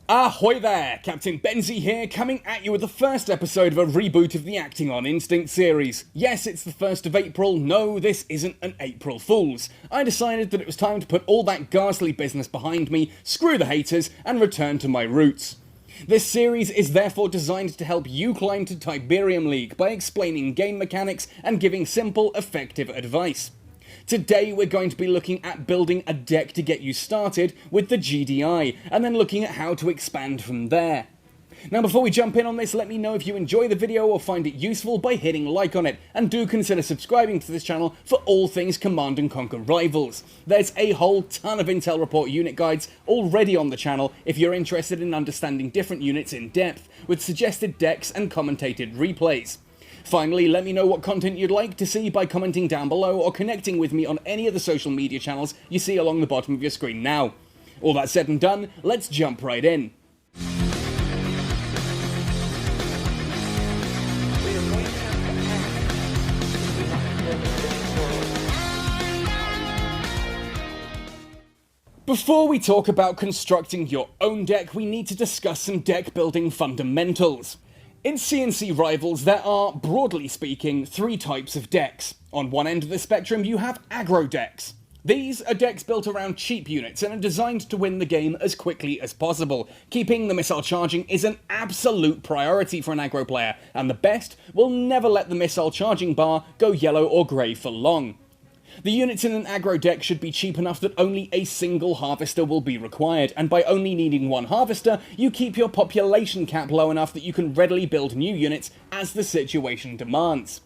Ahoy there! Captain Benzie here, coming at you with the first episode of a reboot of the Acting on Instinct series. Yes, it's the 1st of April, no, this isn't an April Fool's. I decided that it was time to put all that ghastly business behind me, screw the haters, and return to my roots. This series is therefore designed to help you climb to Tiberium League by explaining game mechanics and giving simple, effective advice. Today we're going to be looking at building a deck to get you started with the GDI, and then looking at how to expand from there. Now before we jump in on this, let me know if you enjoy the video or find it useful by hitting like on it, and do consider subscribing to this channel for all things Command & Conquer Rivals. There's a whole ton of Intel Report unit guides already on the channel if you're interested in understanding different units in depth, with suggested decks and commentated replays. Finally, let me know what content you'd like to see by commenting down below or connecting with me on any of the social media channels you see along the bottom of your screen now. All that said and done, let's jump right in. Before we talk about constructing your own deck, we need to discuss some deck building fundamentals. In CNC Rivals, there are, broadly speaking, 3 types of decks. On one end of the spectrum, you have aggro decks. These are decks built around cheap units and are designed to win the game as quickly as possible. Keeping the missile charging is an absolute priority for an aggro player, and the best will never let the missile charging bar go yellow or grey for long. The units in an aggro deck should be cheap enough that only a single harvester will be required, and by only needing one harvester, you keep your population cap low enough that you can readily build new units as the situation demands.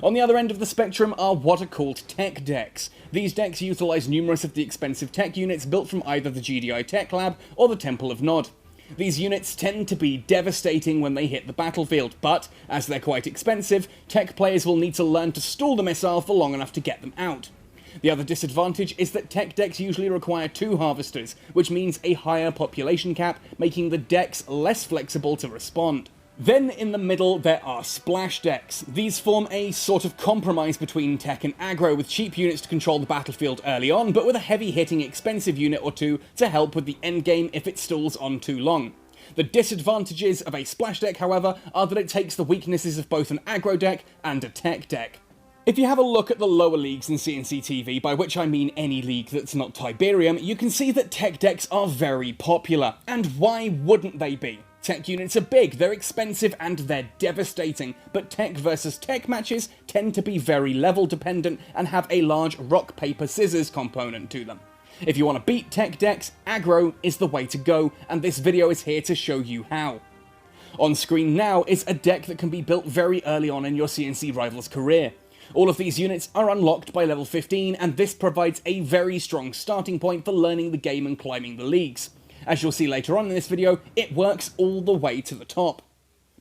On the other end of the spectrum are what are called tech decks. These decks utilise numerous of the expensive tech units built from either the GDI Tech Lab or the Temple of Nod. These units tend to be devastating when they hit the battlefield, but, as they're quite expensive, tech players will need to learn to stall the missile for long enough to get them out. The other disadvantage is that tech decks usually require 2 harvesters, which means a higher population cap, making the decks less flexible to respond. Then in the middle there are splash decks. These form a sort of compromise between tech and aggro, with cheap units to control the battlefield early on, but with a heavy hitting expensive unit or 2 to help with the endgame if it stalls on too long. The disadvantages of a splash deck, however, are that it takes the weaknesses of both an aggro deck and a tech deck. If you have a look at the lower leagues in CNC TV, by which I mean any league that's not Tiberium, you can see that tech decks are very popular. And why wouldn't they be? Tech units are big, they're expensive, and they're devastating, but tech versus tech matches tend to be very level dependent and have a large rock, paper, scissors component to them. If you want to beat tech decks, aggro is the way to go, and this video is here to show you how. On screen now is a deck that can be built very early on in your CNC Rivals career. All of these units are unlocked by level 15, and this provides a very strong starting point for learning the game and climbing the leagues. As you'll see later on in this video, it works all the way to the top.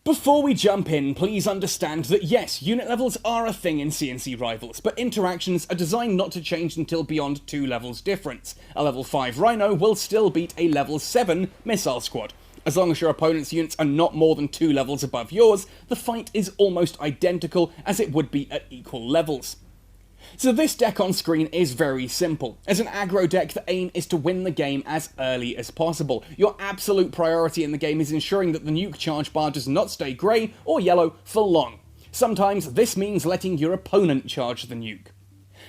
Before we jump in, please understand that yes, unit levels are a thing in CNC Rivals, but interactions are designed not to change until beyond 2 levels difference. A level 5 Rhino will still beat a level 7 Missile Squad. As long as your opponent's units are not more than 2 levels above yours, the fight is almost identical as it would be at equal levels. So this deck on screen is very simple. As an aggro deck, the aim is to win the game as early as possible. Your absolute priority in the game is ensuring that the nuke charge bar does not stay grey or yellow for long. Sometimes this means letting your opponent charge the nuke.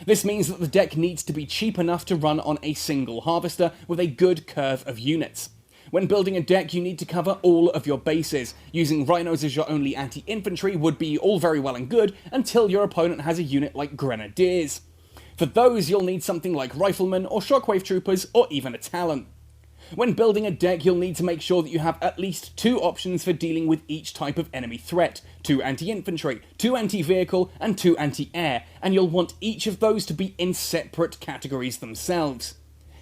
This means that the deck needs to be cheap enough to run on a single harvester with a good curve of units. When building a deck, you need to cover all of your bases. Using rhinos as your only anti-infantry would be all very well and good until your opponent has a unit like grenadiers. For those, you'll need something like riflemen or shockwave troopers or even a talon. When building a deck, you'll need to make sure that you have at least 2 options for dealing with each type of enemy threat. 2 anti-infantry, 2 anti-vehicle, and 2 anti-air, and you'll want each of those to be in separate categories themselves.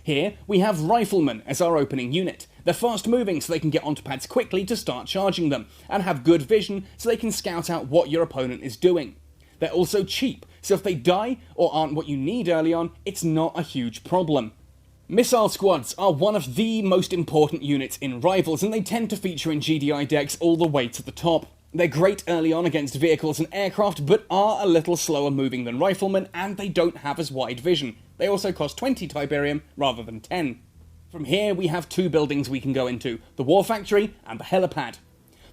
Here, we have riflemen as our opening unit. They're fast moving so they can get onto pads quickly to start charging them, and have good vision so they can scout out what your opponent is doing. They're also cheap, so if they die or aren't what you need early on, it's not a huge problem. Missile squads are one of the most important units in Rivals, and they tend to feature in GDI decks all the way to the top. They're great early on against vehicles and aircraft, but are a little slower moving than riflemen, and they don't have as wide vision. They also cost 20 Tiberium rather than 10. From here, we have two buildings we can go into, the War Factory and the Helipad.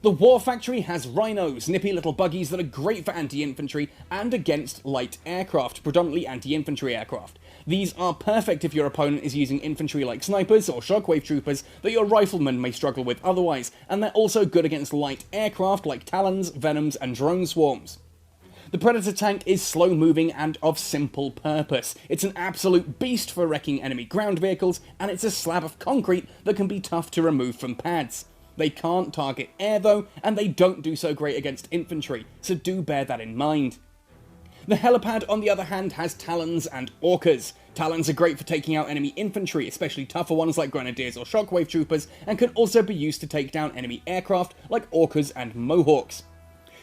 The War Factory has rhinos, nippy little buggies that are great for anti-infantry and against light aircraft, predominantly anti-infantry aircraft. These are perfect if your opponent is using infantry like snipers or shockwave troopers that your riflemen may struggle with otherwise, and they're also good against light aircraft like Talons, Venoms, and drone swarms. The Predator tank is slow-moving and of simple purpose. It's an absolute beast for wrecking enemy ground vehicles, and it's a slab of concrete that can be tough to remove from pads. They can't target air though, and they don't do so great against infantry, so do bear that in mind. The Helipad, on the other hand, has Talons and Orcas. Talons are great for taking out enemy infantry, especially tougher ones like Grenadiers or Shockwave Troopers, and can also be used to take down enemy aircraft like Orcas and Mohawks.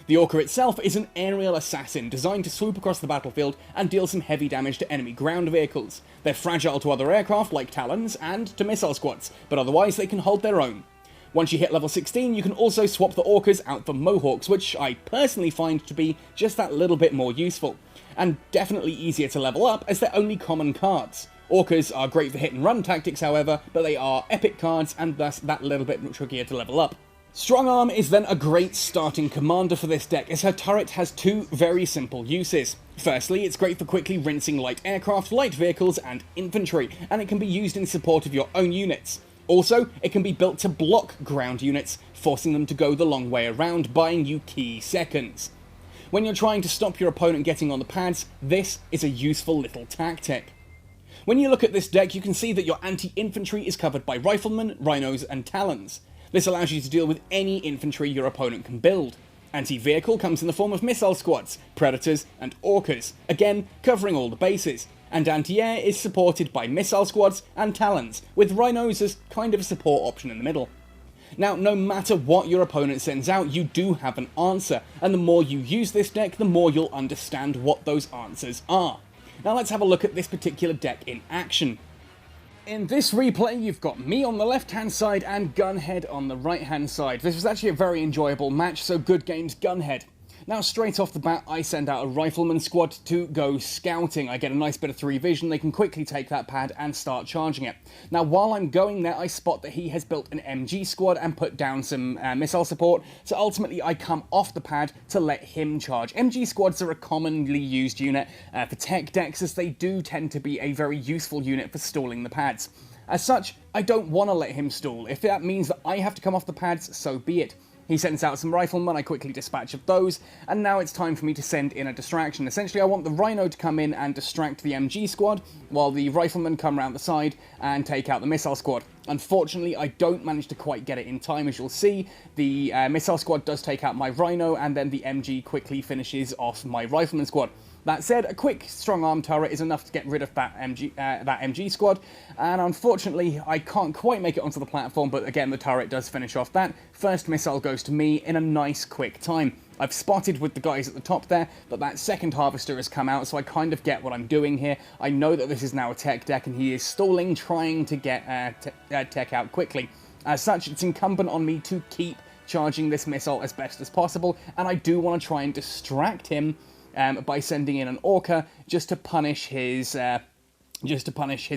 The Orca itself is an aerial assassin designed to swoop across the battlefield and deal some heavy damage to enemy ground vehicles. They're fragile to other aircraft like Talons and to missile squads, but otherwise they can hold their own. Once you hit level 16, you can also swap the Orcas out for Mohawks, which I personally find to be just that little bit more useful, and definitely easier to level up as they're only common cards. Orcas are great for hit and run tactics however, but they are epic cards and thus that little bit trickier to level up. Strong Arm is then a great starting commander for this deck, as her turret has two very simple uses. Firstly, it's great for quickly rinsing light aircraft, light vehicles, and infantry, and it can be used in support of your own units. Also, it can be built to block ground units, forcing them to go the long way around, buying you key seconds. When you're trying to stop your opponent getting on the pads, this is a useful little tactic. When you look at this deck, you can see that your anti-infantry is covered by riflemen, rhinos, and talons. This allows you to deal with any infantry your opponent can build. Anti-vehicle comes in the form of missile squads, predators, and orcas, again covering all the bases. And anti-air is supported by missile squads and talons, with rhinos as kind of a support option in the middle. Now, no matter what your opponent sends out, you do have an answer, and the more you use this deck, the more you'll understand what those answers are. Now let's have a look at this particular deck in action. In this replay, you've got me on the left-hand side and Gunhead on the right-hand side. This was actually a very enjoyable match, so good games, Gunhead. Now, straight off the bat, I send out a rifleman squad to go scouting. I get a nice bit of 3 vision, they can quickly take that pad and start charging it. Now, while I'm going there, I spot that he has built an MG squad and put down some missile support, so ultimately I come off the pad to let him charge. MG squads are a commonly used unit for tech decks, as they do tend to be a very useful unit for stalling the pads. As such, I don't want to let him stall. If that means that I have to come off the pads, so be it. He sends out some riflemen, I quickly dispatch of those, and now it's time for me to send in a distraction. Essentially, I want the Rhino to come in and distract the MG squad, while the riflemen come around the side and take out the missile squad. Unfortunately, I don't manage to quite get it in time, as you'll see. The missile squad does take out my Rhino, and then the MG quickly finishes off my rifleman squad. That said, a quick strong arm turret is enough to get rid of that MG squad, and unfortunately I can't quite make it onto the platform, but again the turret does finish off that. First missile goes to me in a nice quick time. I've spotted with the guys at the top there that that second harvester has come out, so I kind of get what I'm doing here. I know that this is now a tech deck and he is stalling, trying to get tech out quickly. As such, it's incumbent on me to keep charging this missile as best as possible, and I do want to try and distract him by sending in an Orca just to punish his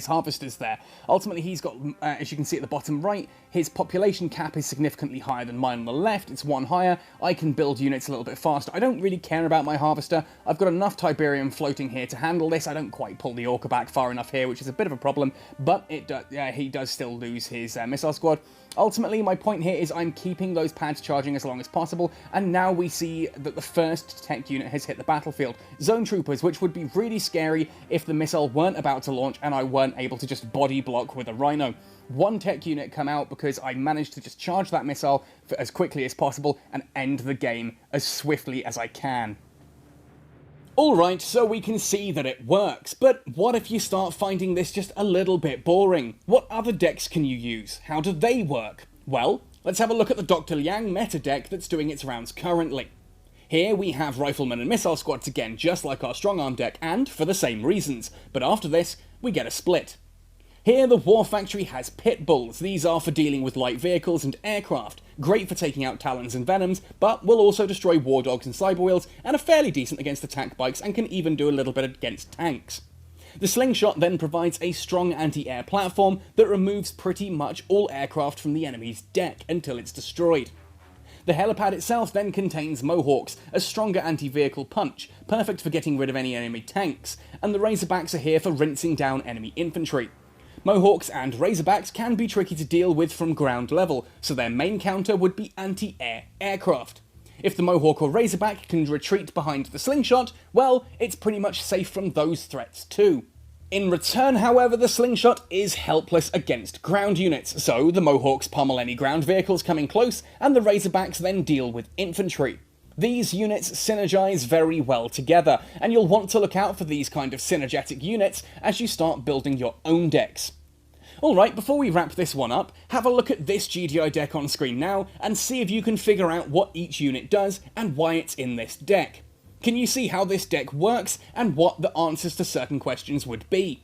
harvesters there. Ultimately, he's got, as you can see at the bottom right, his population cap is significantly higher than mine on the left. It's 1 higher. I can build units a little bit faster. I don't really care about my harvester. I've got enough Tiberium floating here to handle this. I don't quite pull the Orca back far enough here, which is a bit of a problem, but he does still lose his missile squad. Ultimately, my point here is I'm keeping those pads charging as long as possible, and now we see that the first tech unit has hit the battlefield. Zone troopers, which would be really scary if the missile weren't about to launch and I weren't able to just body block with a Rhino. 1 tech unit come out because I managed to just charge that missile for as quickly as possible and end the game as swiftly as I can. Alright, so we can see that it works, but what if you start finding this just a little bit boring? What other decks can you use? How do they work? Well, let's have a look at the Dr. Liang meta deck that's doing its rounds currently. Here we have riflemen and missile squads again, just like our strong arm deck, and for the same reasons, but after this, we get a split. Here the War Factory has pit bulls. These are for dealing with light vehicles and aircraft, great for taking out Talons and Venoms, but will also destroy war dogs and cyber wheels, and are fairly decent against attack bikes and can even do a little bit against tanks. The slingshot then provides a strong anti-air platform that removes pretty much all aircraft from the enemy's deck until it's destroyed. The helipad itself then contains Mohawks, a stronger anti-vehicle punch, perfect for getting rid of any enemy tanks, and the Razorbacks are here for rinsing down enemy infantry. Mohawks and Razorbacks can be tricky to deal with from ground level, so their main counter would be anti-air aircraft. If the Mohawk or Razorback can retreat behind the slingshot, well, it's pretty much safe from those threats too. In return, however, the slingshot is helpless against ground units, so the Mohawks pummel any ground vehicles coming close, and the Razorbacks then deal with infantry. These units synergize very well together, and you'll want to look out for these kind of synergetic units as you start building your own decks. Alright, before we wrap this one up, have a look at this GDI deck on screen now, and see if you can figure out what each unit does and why it's in this deck. Can you see how this deck works, and what the answers to certain questions would be?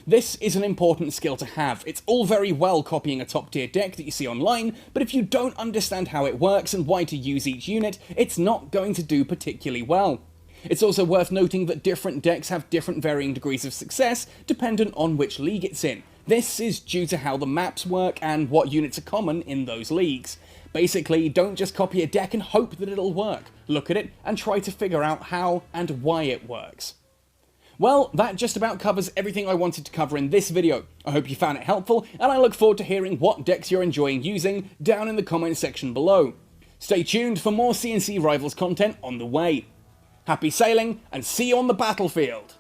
This is an important skill to have. It's all very well copying a top tier deck that you see online, but if you don't understand how it works and why to use each unit, it's not going to do particularly well. It's also worth noting that different decks have different varying degrees of success, dependent on which league it's in. This is due to how the maps work and what units are common in those leagues. Basically, don't just copy a deck and hope that it'll work. Look at it and try to figure out how and why it works. Well, that just about covers everything I wanted to cover in this video. I hope you found it helpful, and I look forward to hearing what decks you're enjoying using down in the comment section below. Stay tuned for more CNC Rivals content on the way. Happy sailing, and see you on the battlefield!